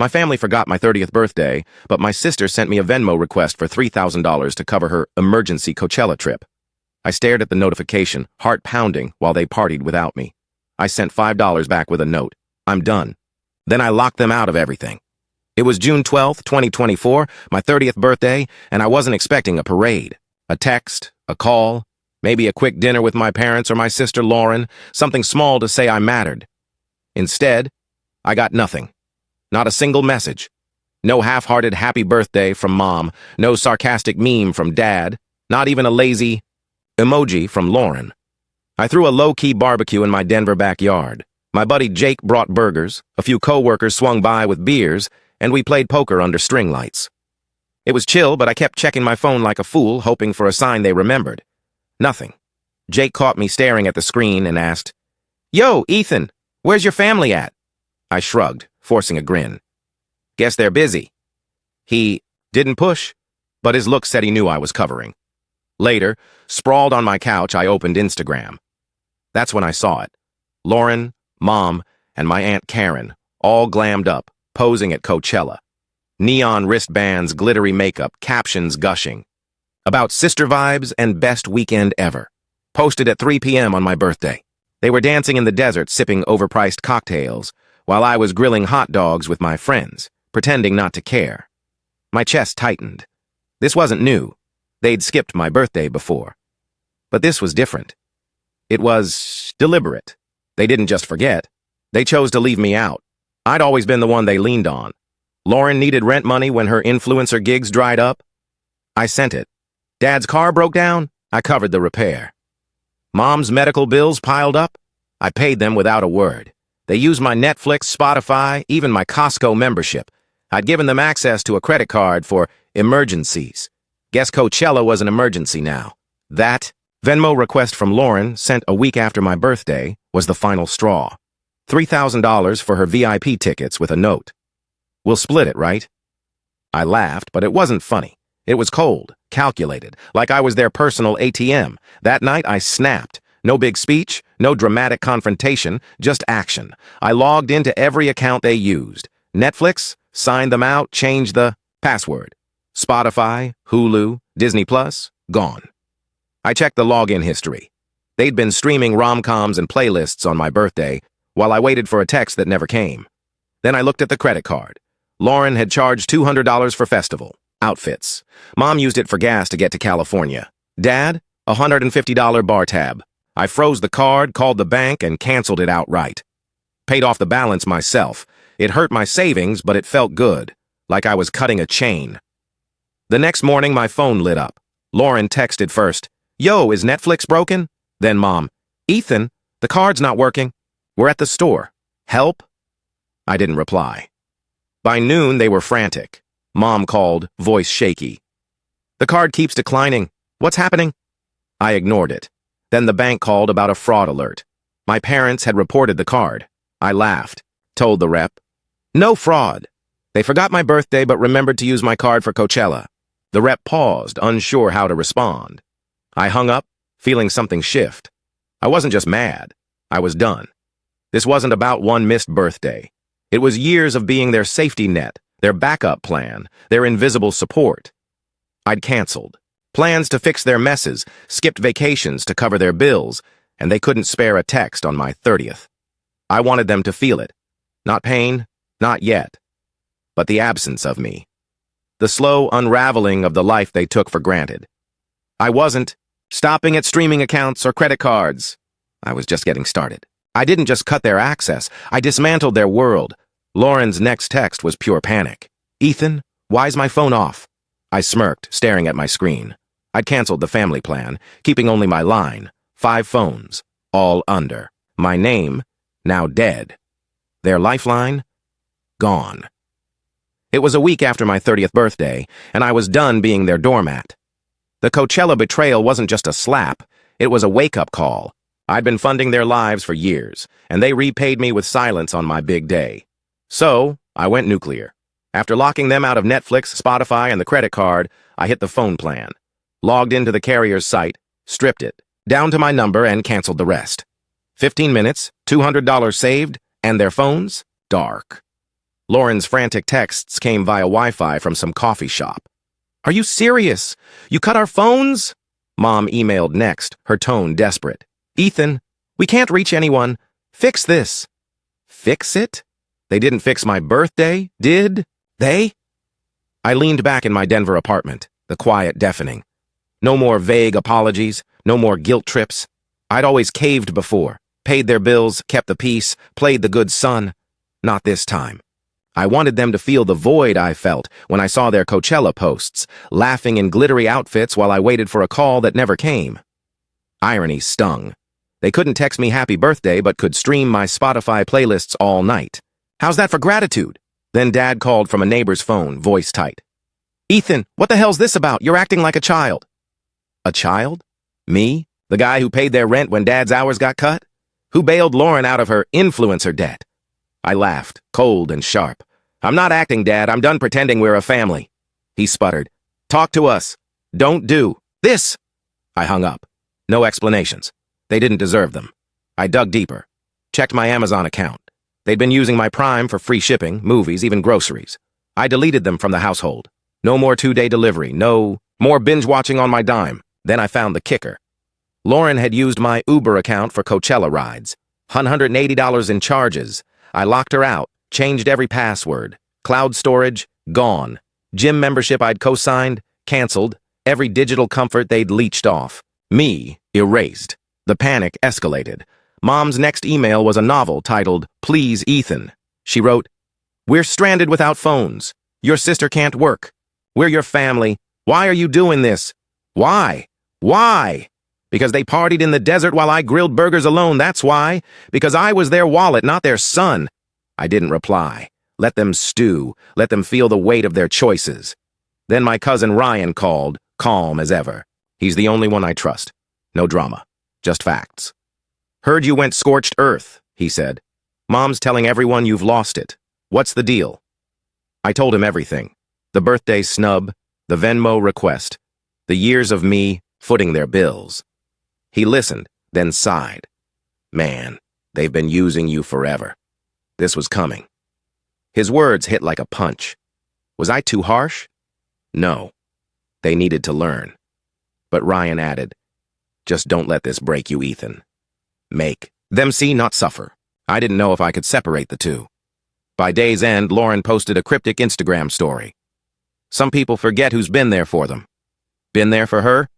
My family forgot my 30th birthday, but my sister sent me a Venmo request for $3,000 to cover her emergency Coachella trip. I stared at the notification, heart pounding, while they partied without me. I sent $5 back with a note. I'm done. Then I locked them out of everything. It was June 12th, 2024, my 30th birthday, and I wasn't expecting a parade. A text, a call, maybe a quick dinner with my parents or my sister Lauren, something small to say I mattered. Instead, I got nothing. Not a single message. No half-hearted happy birthday from Mom, no sarcastic meme from Dad, not even a lazy emoji from Lauren. I threw a low-key barbecue in my Denver backyard. My buddy Jake brought burgers, a few co-workers swung by with beers, and we played poker under string lights. It was chill, but I kept checking my phone like a fool, hoping for a sign they remembered. Nothing. Jake caught me staring at the screen and asked, "Yo, Ethan, where's your family at?" I shrugged, forcing a grin. "Guess they're busy." He didn't push, but his look said he knew I was covering. Later, sprawled on my couch, I opened Instagram. That's when I saw it. Lauren, Mom, and my Aunt Karen, all glammed up, posing at Coachella. Neon wristbands, glittery makeup, captions gushing. About sister vibes and best weekend ever. Posted at 3 p.m. on my birthday. They were dancing in the desert, sipping overpriced cocktails, while I was grilling hot dogs with my friends, pretending not to care. My chest tightened. This wasn't new. They'd skipped my birthday before. But this was different. It was deliberate. They didn't just forget. They chose to leave me out. I'd always been the one they leaned on. Lauren needed rent money when her influencer gigs dried up. I sent it. Dad's car broke down. I covered the repair. Mom's medical bills piled up. I paid them without a word. They used my Netflix, Spotify, even my Costco membership. I'd given them access to a credit card for emergencies. Guess Coachella was an emergency now. That Venmo request from Lauren, sent a week after my birthday, was the final straw. $3,000 for her VIP tickets with a note. "We'll split it, right?" I laughed, but it wasn't funny. It was cold, calculated, like I was their personal ATM. That night, I snapped. No big speech, no dramatic confrontation, just action. I logged into every account they used. Netflix, signed them out, changed the password. Spotify, Hulu, Disney Plus, gone. I checked the login history. They'd been streaming rom-coms and playlists on my birthday, while I waited for a text that never came. Then I looked at the credit card. Lauren had charged $200 for festival outfits. Mom used it for gas to get to California. Dad, a $150 bar tab. I froze the card, called the bank, and canceled it outright. Paid off the balance myself. It hurt my savings, but it felt good, like I was cutting a chain. The next morning, my phone lit up. Lauren texted first, "Yo, is Netflix broken?" Then Mom, "Ethan, the card's not working. We're at the store. Help?" I didn't reply. By noon, they were frantic. Mom called, voice shaky. "The card keeps declining. What's happening?" I ignored it. Then the bank called about a fraud alert. My parents had reported the card. I laughed, told the rep, "No fraud. They forgot my birthday but remembered to use my card for Coachella." The rep paused, unsure how to respond. I hung up, feeling something shift. I wasn't just mad. I was done. This wasn't about one missed birthday. It was years of being their safety net, their backup plan, their invisible support. I'd canceled. Plans to fix their messes, skipped vacations to cover their bills, and they couldn't spare a text on my 30th. I wanted them to feel it. Not pain, not yet, but the absence of me. The slow unraveling of the life they took for granted. I wasn't stopping at streaming accounts or credit cards. I was just getting started. I didn't just cut their access, I dismantled their world. Lauren's next text was pure panic. "Ethan, why's my phone off?" I smirked, staring at my screen. I'd canceled the family plan, keeping only my line. 5 phones, all under. My name, now dead. Their lifeline, gone. It was a week after my 30th birthday, and I was done being their doormat. The Coachella betrayal wasn't just a slap, it was a wake-up call. I'd been funding their lives for years, and they repaid me with silence on my big day. So, I went nuclear. After locking them out of Netflix, Spotify, and the credit card, I hit the phone plan. Logged into the carrier's site, stripped it, down to my number, and canceled the rest. 15 minutes, $200 saved, and their phones, dark. Lauren's frantic texts came via Wi-Fi from some coffee shop. "Are you serious? You cut our phones?" Mom emailed next, her tone desperate. "Ethan, we can't reach anyone. Fix this." Fix it? They didn't fix my birthday, did they? I leaned back in my Denver apartment, the quiet deafening. No more vague apologies, no more guilt trips. I'd always caved before, paid their bills, kept the peace, played the good son. Not this time. I wanted them to feel the void I felt when I saw their Coachella posts, laughing in glittery outfits while I waited for a call that never came. Irony stung. They couldn't text me happy birthday but could stream my Spotify playlists all night. How's that for gratitude? Then Dad called from a neighbor's phone, voice tight. "Ethan, what the hell's this about? You're acting like a child." A child? Me? The guy who paid their rent when Dad's hours got cut? Who bailed Lauren out of her influencer debt? I laughed, cold and sharp. "I'm not acting, Dad. I'm done pretending we're a family." He sputtered. "Talk to us. Don't do this." I hung up. No explanations. They didn't deserve them. I dug deeper. Checked my Amazon account. They'd been using my Prime for free shipping, movies, even groceries. I deleted them from the household. No more 2-day delivery. No more binge-watching on my dime. Then I found the kicker. Lauren had used my Uber account for Coachella rides. $180 in charges. I locked her out, changed every password. Cloud storage, gone. Gym membership I'd co-signed, canceled. Every digital comfort they'd leached off. Me, erased. The panic escalated. Mom's next email was a novel titled, "Please, Ethan." She wrote, "We're stranded without phones. Your sister can't work. We're your family. Why are you doing this? Why? Why? Because they partied in the desert while I grilled burgers alone, that's why. Because I was their wallet, not their son." I didn't reply. Let them stew. Let them feel the weight of their choices. Then my cousin Ryan called, calm as ever. He's the only one I trust. No drama. Just facts. "Heard you went scorched earth," he said. "Mom's telling everyone you've lost it. What's the deal?" I told him everything. The birthday snub, the Venmo request, the years of me footing their bills. He listened, then sighed. "Man, they've been using you forever." This was coming. His words hit like a punch. Was I too harsh? No. They needed to learn. But Ryan added, "Just don't let this break you, Ethan. Make them see, not suffer." I didn't know if I could separate the two. By day's end, Lauren posted a cryptic Instagram story. Some people forget who's been there for them. Been there for her?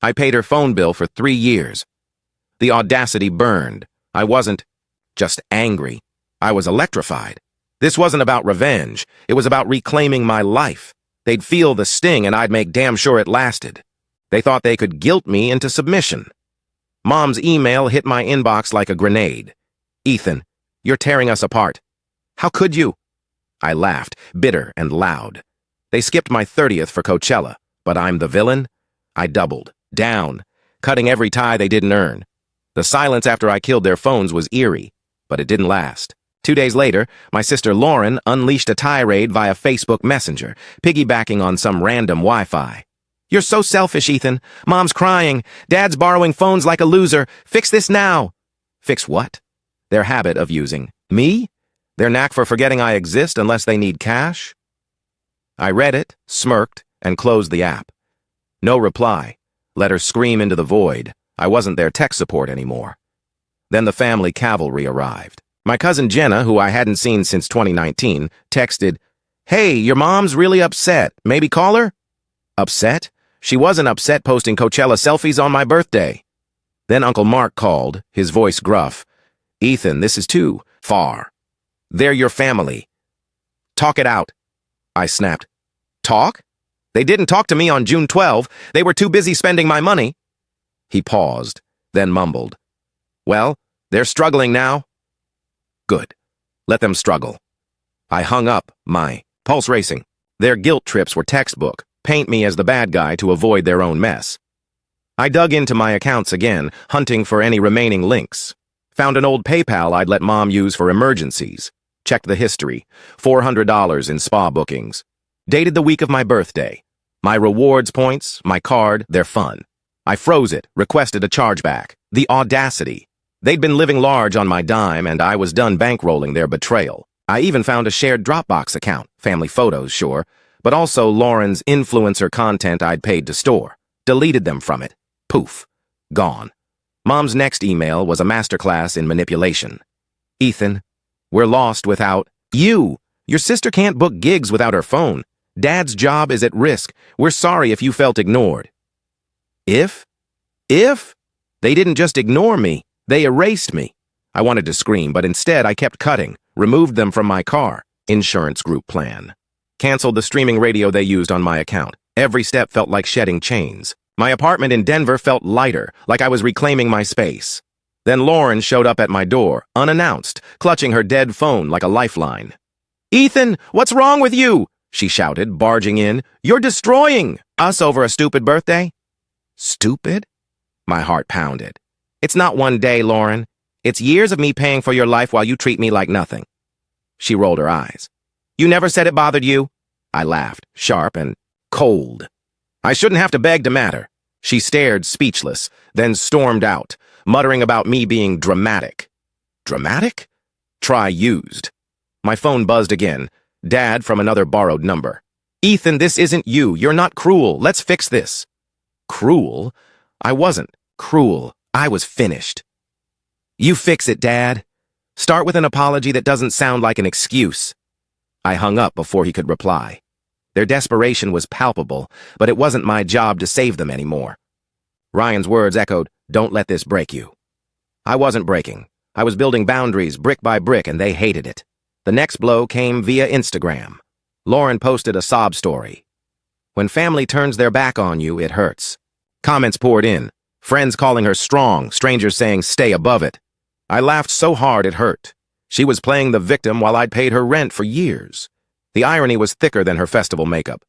I paid her phone bill for 3 years. The audacity burned. I wasn't just angry. I was electrified. This wasn't about revenge. It was about reclaiming my life. They'd feel the sting and I'd make damn sure it lasted. They thought they could guilt me into submission. Mom's email hit my inbox like a grenade. "Ethan, you're tearing us apart. How could you?" I laughed, bitter and loud. They skipped my 30th for Coachella, but I'm the villain? I doubled, down, cutting every tie they didn't earn. The silence after I killed their phones was eerie, but it didn't last. 2 days later, my sister Lauren unleashed a tirade via Facebook Messenger, piggybacking on some random Wi-Fi. "You're so selfish, Ethan. Mom's crying. Dad's borrowing phones like a loser. Fix this now." Fix what? Their habit of using me? Their knack for forgetting I exist unless they need cash? I read it, smirked, and closed the app. No reply. Let her scream into the void. I wasn't their tech support anymore. Then the family cavalry arrived. My cousin Jenna, who I hadn't seen since 2019, texted, "Hey, your mom's really upset. Maybe call her?" Upset? She wasn't upset posting Coachella selfies on my birthday. Then Uncle Mark called, his voice gruff. "Ethan, this is too far. They're your family. Talk it out." I snapped. "Talk? They didn't talk to me on June 12. They were too busy spending my money." He paused, then mumbled. "Well, they're struggling now." Good. Let them struggle. I hung up, my pulse racing. Their guilt trips were textbook. Paint me as the bad guy to avoid their own mess. I dug into my accounts again, hunting for any remaining links. Found an old PayPal I'd let Mom use for emergencies. Checked the history. $400 in spa bookings. Dated the week of my birthday. My rewards points, my card, they're fun. I froze it, requested a chargeback. The audacity. They'd been living large on my dime, and I was done bankrolling their betrayal. I even found a shared Dropbox account, family photos, sure, but also Lauren's influencer content I'd paid to store. Deleted them from it. Poof. Gone. Mom's next email was a masterclass in manipulation. Ethan, we're lost without you. Your sister can't book gigs without her phone. Dad's job is at risk. We're sorry if you felt ignored. If? They didn't just ignore me. They erased me. I wanted to scream, but instead I kept cutting, removed them from my car. Insurance group plan. Canceled the streaming radio they used on my account. Every step felt like shedding chains. My apartment in Denver felt lighter, like I was reclaiming my space. Then Lauren showed up at my door, unannounced, clutching her dead phone like a lifeline. "Ethan, what's wrong with you?" she shouted, barging in. "You're destroying us over a stupid birthday." Stupid? My heart pounded. It's not one day, Lauren. It's years of me paying for your life while you treat me like nothing. She rolled her eyes. You never said it bothered you? I laughed, sharp and cold. I shouldn't have to beg to matter. She stared, speechless, then stormed out, muttering about me being dramatic. Dramatic? Try used. My phone buzzed again. Dad from another borrowed number. Ethan, this isn't you. You're not cruel. Let's fix this. Cruel? I wasn't cruel. I was finished. You fix it, Dad. Start with an apology that doesn't sound like an excuse. I hung up before he could reply. Their desperation was palpable, but it wasn't my job to save them anymore. Ryan's words echoed, "Don't let this break you." I wasn't breaking. I was building boundaries brick by brick, and they hated it. The next blow came via Instagram. Lauren posted a sob story. When family turns their back on you, it hurts. Comments poured in. Friends calling her strong, strangers saying stay above it. I laughed so hard it hurt. She was playing the victim while I'd paid her rent for years. The irony was thicker than her festival makeup.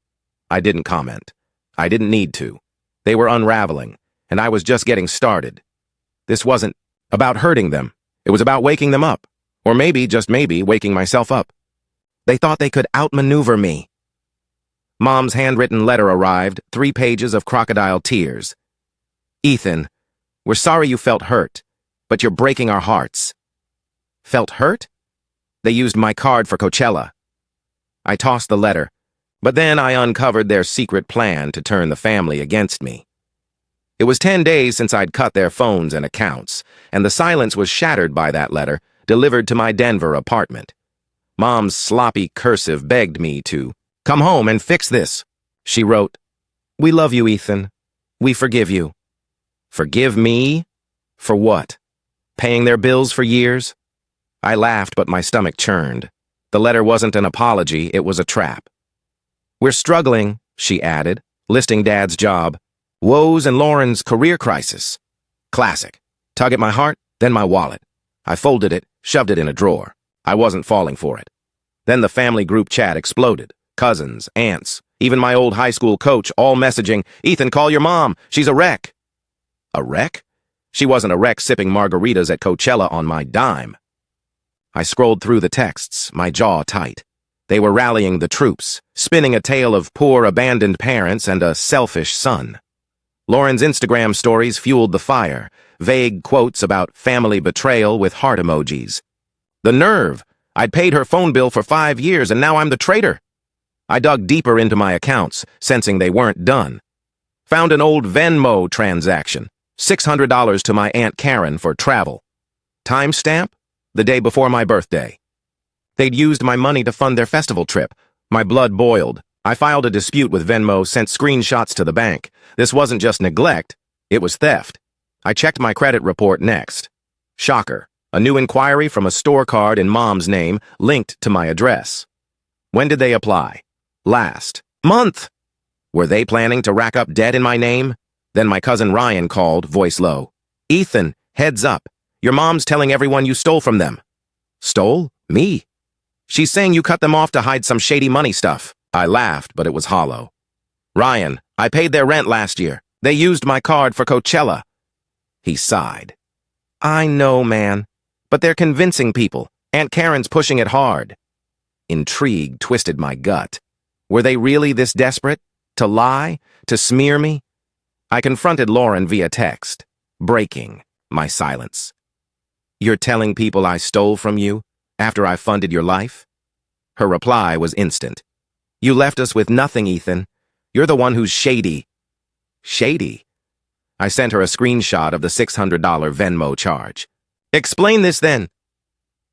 I didn't comment. I didn't need to. They were unraveling, and I was just getting started. This wasn't about hurting them. It was about waking them up. Or maybe, just maybe, waking myself up. They thought they could outmaneuver me. Mom's handwritten letter arrived, 3 pages of crocodile tears. Ethan, we're sorry you felt hurt, but you're breaking our hearts. Felt hurt? They used my card for Coachella. I tossed the letter, but then I uncovered their secret plan to turn the family against me. It was 10 days since I'd cut their phones and accounts, and the silence was shattered by that letter, delivered to my Denver apartment. Mom's sloppy cursive begged me to come home and fix this. She wrote, "We love you, Ethan. We forgive you." Forgive me? For what? Paying their bills for years? I laughed, but my stomach churned. The letter wasn't an apology, it was a trap. We're struggling, she added, listing Dad's job. Woes and Lauren's career crisis. Classic. Tug at my heart, then my wallet. I folded it, shoved it in a drawer. I wasn't falling for it. Then the family group chat exploded. Cousins, aunts, even my old high school coach all messaging, "Ethan, call your mom. She's a wreck." A wreck? She wasn't a wreck sipping margaritas at Coachella on my dime. I scrolled through the texts, my jaw tight. They were rallying the troops, spinning a tale of poor abandoned parents and a selfish son. Lauren's Instagram stories fueled the fire, vague quotes about family betrayal with heart emojis. The nerve! I'd paid her phone bill for 5 years and now I'm the traitor. I dug deeper into my accounts, sensing they weren't done. Found an old Venmo transaction. $600 to my Aunt Karen for travel. Timestamp? The day before my birthday. They'd used my money to fund their festival trip. My blood boiled. I filed a dispute with Venmo, sent screenshots to the bank. This wasn't just neglect, it was theft. I checked my credit report next. Shocker. A new inquiry from a store card in Mom's name linked to my address. When did they apply? Last month. Were they planning to rack up debt in my name? Then my cousin Ryan called, voice low. Ethan, heads up. Your mom's telling everyone you stole from them. Stole? Me? She's saying you cut them off to hide some shady money stuff. I laughed, but it was hollow. Ryan, I paid their rent last year. They used my card for Coachella. He sighed. I know, man. But they're convincing people. Aunt Karen's pushing it hard. Intrigue twisted my gut. Were they really this desperate? To lie? To smear me? I confronted Lauren via text, breaking my silence. You're telling people I stole from you after I funded your life? Her reply was instant. You left us with nothing, Ethan. You're the one who's shady. Shady? I sent her a screenshot of the $600 Venmo charge. Explain this then.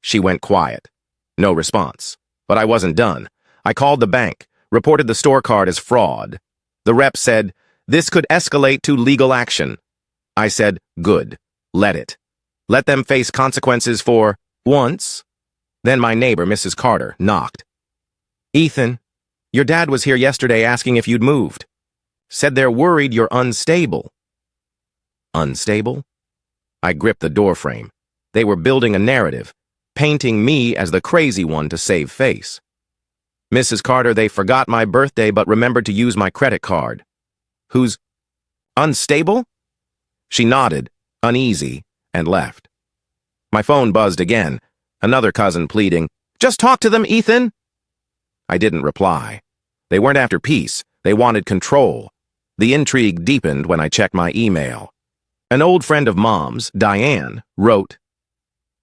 She went quiet. No response. But I wasn't done. I called the bank, reported the store card as fraud. The rep said, this could escalate to legal action. I said, good. Let it. Let them face consequences for once. Then my neighbor, Mrs. Carter, knocked. Ethan, your dad was here yesterday asking if you'd moved. Said they're worried you're unstable. Unstable? I gripped the doorframe. They were building a narrative, painting me as the crazy one to save face. Mrs. Carter, they forgot my birthday but remembered to use my credit card. Who's unstable? She nodded, uneasy, and left. My phone buzzed again, another cousin pleading, just talk to them, Ethan. I didn't reply. They weren't after peace, they wanted control. The intrigue deepened when I checked my email. An old friend of Mom's, Diane, wrote,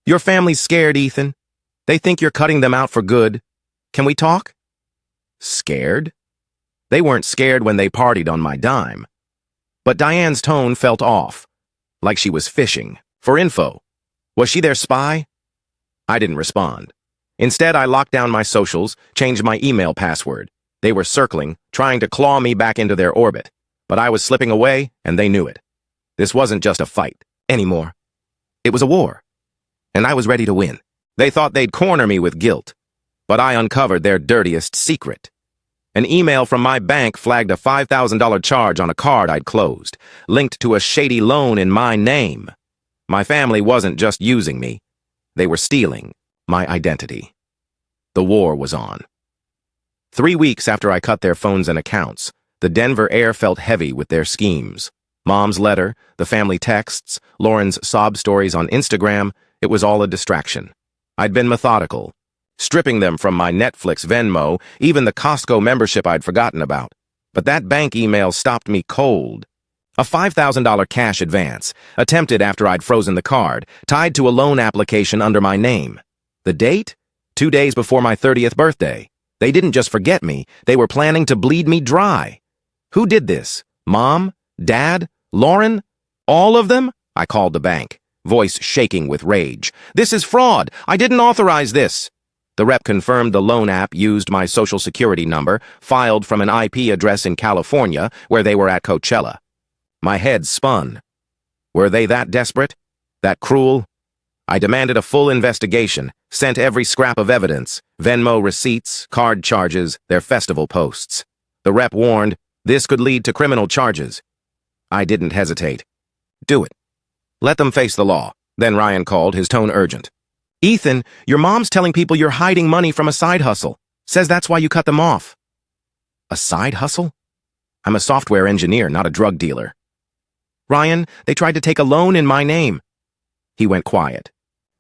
your family's scared, Ethan. They think you're cutting them out for good. Can we talk? Scared? They weren't scared when they partied on my dime. But Diane's tone felt off, like she was fishing for info. Was she their spy? I didn't respond. Instead, I locked down my socials, changed my email password. They were circling, trying to claw me back into their orbit. But I was slipping away, and they knew it. This wasn't just a fight anymore. It was a war. And I was ready to win. They thought they'd corner me with guilt. But I uncovered their dirtiest secret. An email from my bank flagged a $5,000 charge on a card I'd closed, linked to a shady loan in my name. My family wasn't just using me. They were stealing my identity. The war was on. 3 weeks after I cut their phones and accounts, the Denver air felt heavy with their schemes. Mom's letter, the family texts, Lauren's sob stories on Instagram, it was all a distraction. I'd been methodical, stripping them from my Netflix, Venmo, even the Costco membership I'd forgotten about. But that bank email stopped me cold. A $5,000 cash advance, attempted after I'd frozen the card, tied to a loan application under my name. The date? 2 days before my 30th birthday. They didn't just forget me, they were planning to bleed me dry. Who did this? Mom? Dad? Lauren? All of them? I called the bank, voice shaking with rage. This is fraud! I didn't authorize this! The rep confirmed the loan app used my social security number, filed from an IP address in California, where they were at Coachella. My head spun. Were they that desperate? That cruel? I demanded a full investigation, sent every scrap of evidence, Venmo receipts, card charges, their festival posts. The rep warned, this could lead to criminal charges. I didn't hesitate. Do it. Let them face the law. Then Ryan called, his tone urgent. Ethan, your mom's telling people you're hiding money from a side hustle. Says that's why you cut them off. A side hustle? I'm a software engineer, not a drug dealer. Ryan, they tried to take a loan in my name. He went quiet,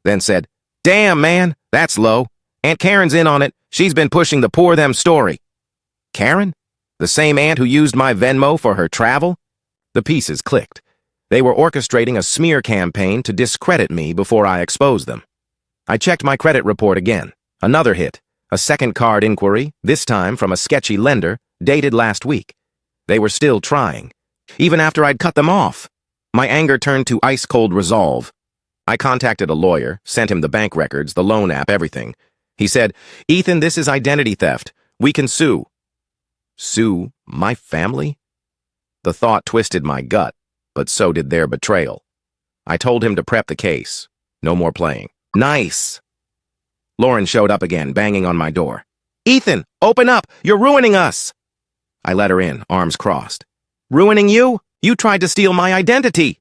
then said, damn, man, that's low. Aunt Karen's in on it. She's been pushing the poor them story. Karen? The same aunt who used my Venmo for her travel? The pieces clicked. They were orchestrating a smear campaign to discredit me before I exposed them. I checked my credit report again. Another hit. A second card inquiry, this time from a sketchy lender, dated last week. They were still trying. Even after I'd cut them off. My anger turned to ice-cold resolve. I contacted a lawyer, sent him the bank records, the loan app, everything. He said, Ethan, this is identity theft. We can sue. Sue my family? The thought twisted my gut, but so did their betrayal. I told him to prep the case. No more playing. Nice. Lauren showed up again, banging on my door. Ethan, open up! You're ruining us! I let her in, arms crossed. Ruining you? You tried to steal my identity!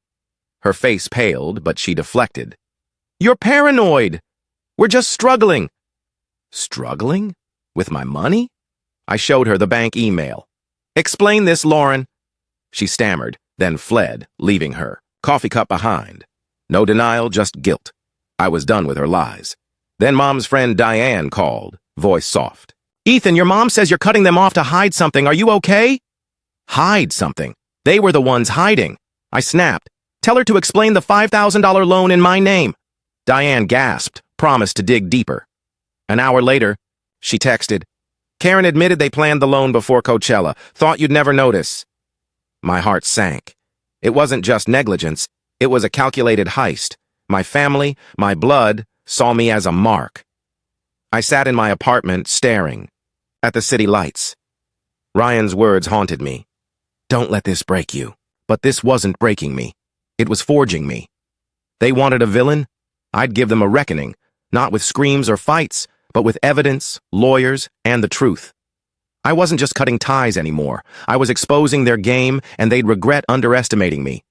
Her face paled, but she deflected. You're paranoid! We're just struggling. Struggling? With my money? I showed her the bank email. Explain this, Lauren. She stammered, then fled, leaving her, coffee cup behind. No denial, just guilt. I was done with her lies. Then Mom's friend Diane called, voice soft. Ethan, your mom says you're cutting them off to hide something. Are you okay? Hide something? They were the ones hiding. I snapped. Tell her to explain the $5,000 loan in my name. Diane gasped, promised to dig deeper. An hour later, She texted, Karen admitted they planned the loan before Coachella. Thought you'd never notice. My heart sank. It wasn't just negligence. It was a calculated heist. My family, my blood, saw me as a mark. I sat in my apartment, staring at the city lights. Ryan's words haunted me. Don't let this break you. But this wasn't breaking me. It was forging me. They wanted a villain? I'd give them a reckoning, not with screams or fights, but with evidence, lawyers, and the truth. I wasn't just cutting ties anymore. I was exposing their game, and they'd regret underestimating me.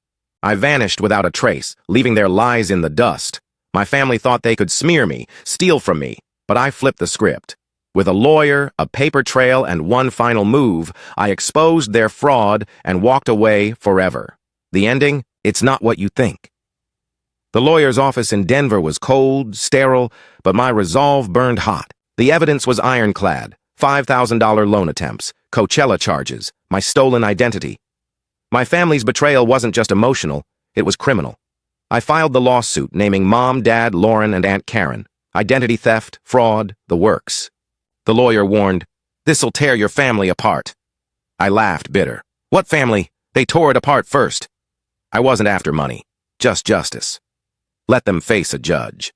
I vanished without a trace, leaving their lies in the dust. My family thought they could smear me, steal from me, but I flipped the script. With a lawyer, a paper trail, and one final move, I exposed their fraud and walked away forever. The ending? It's not what you think. The lawyer's office in Denver was cold, sterile, but my resolve burned hot. The evidence was ironclad. $5,000 loan attempts, Coachella charges, my stolen identity. My family's betrayal wasn't just emotional, it was criminal. I filed the lawsuit naming Mom, Dad, Lauren, and Aunt Karen. Identity theft, fraud, the works. The lawyer warned, this'll tear your family apart. I laughed, bitter. What family? They tore it apart first. I wasn't after money, just justice. Let them face a judge.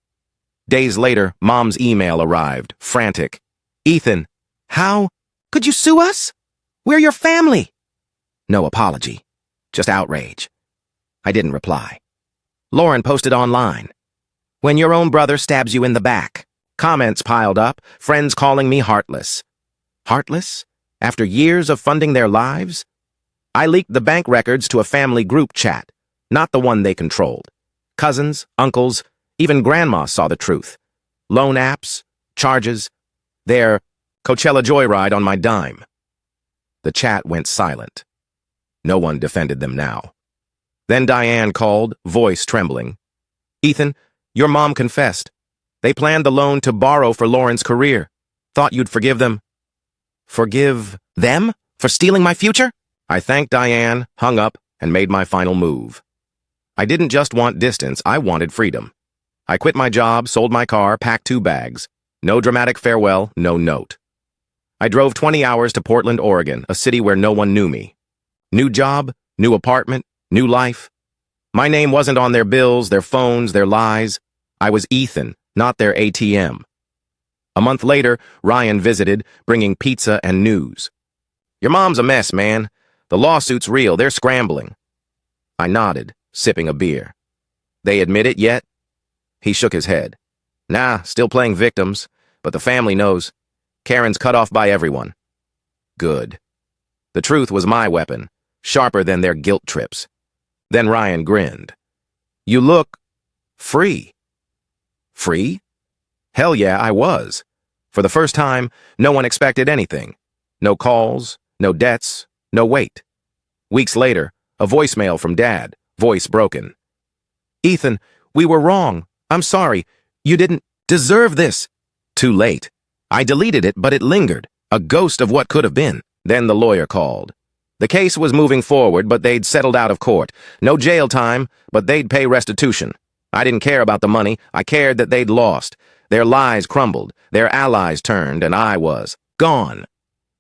Days later, Mom's email arrived, frantic. Ethan, how could you sue us? We're your family. No apology, just outrage. I didn't reply. Lauren posted online. When your own brother stabs you in the back. Comments piled up, friends calling me heartless. Heartless? After years of funding their lives? I leaked the bank records to a family group chat, not the one they controlled. Cousins, uncles, even grandma saw the truth. Loan apps, charges, their Coachella joyride on my dime. The chat went silent. No one defended them now. Then Diane called, voice trembling. Ethan, your mom confessed. They planned the loan to borrow for Lauren's career. Thought you'd forgive them. Forgive them? For stealing my future? I thanked Diane, hung up, and made my final move. I didn't just want distance, I wanted freedom. I quit my job, sold my car, packed 2 bags. No dramatic farewell, no note. I drove 20 hours to Portland, Oregon, a city where no one knew me. New job, new apartment, new life. My name wasn't on their bills, their phones, their lies. I was Ethan, not their ATM. A month later, Ryan visited, bringing pizza and news. Your mom's a mess, man. The lawsuit's real, they're scrambling. I nodded, sipping a beer. They admit it yet? He shook his head. Nah, still playing victims, but the family knows. Karen's cut off by everyone. Good. The truth was my weapon, sharper than their guilt trips. Then Ryan grinned. You look free. Free? Hell yeah, I was. For the first time, no one expected anything. No calls, no debts, no weight. Weeks later, a voicemail from Dad, voice broken. Ethan, we were wrong. I'm sorry. You didn't deserve this. Too late. I deleted it, but it lingered, a ghost of what could have been. Then the lawyer called. The case was moving forward, but they'd settled out of court. No jail time, but they'd pay restitution. I didn't care about the money. I cared that they'd lost. Their lies crumbled, their allies turned, and I was gone.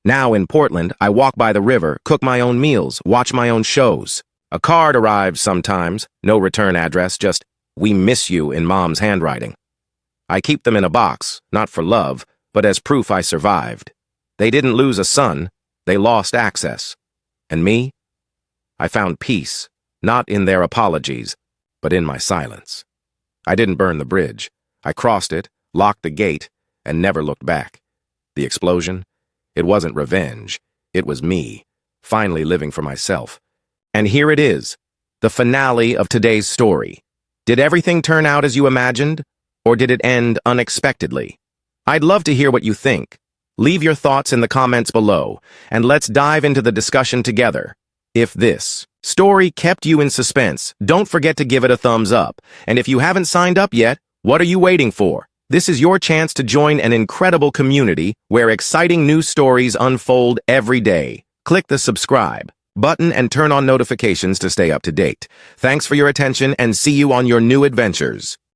Now in Portland, I walk by the river, cook my own meals, watch my own shows. A card arrives sometimes, no return address, just, we miss you in Mom's handwriting. I keep them in a box, not for love, but as proof I survived. They didn't lose a son, they lost access. And me? I found peace, not in their apologies, but in my silence. I didn't burn the bridge. I crossed it, locked the gate, and never looked back. The explosion? It wasn't revenge. It was me, finally living for myself. And here it is, the finale of today's story. Did everything turn out as you imagined? Or did it end unexpectedly? I'd love to hear what you think. Leave your thoughts in the comments below, and let's dive into the discussion together. If this story kept you in suspense, don't forget to give it a thumbs up. And if you haven't signed up yet, what are you waiting for? This is your chance to join an incredible community where exciting new stories unfold every day. Click the subscribe button and turn on notifications to stay up to date. Thanks for your attention and see you on your new adventures.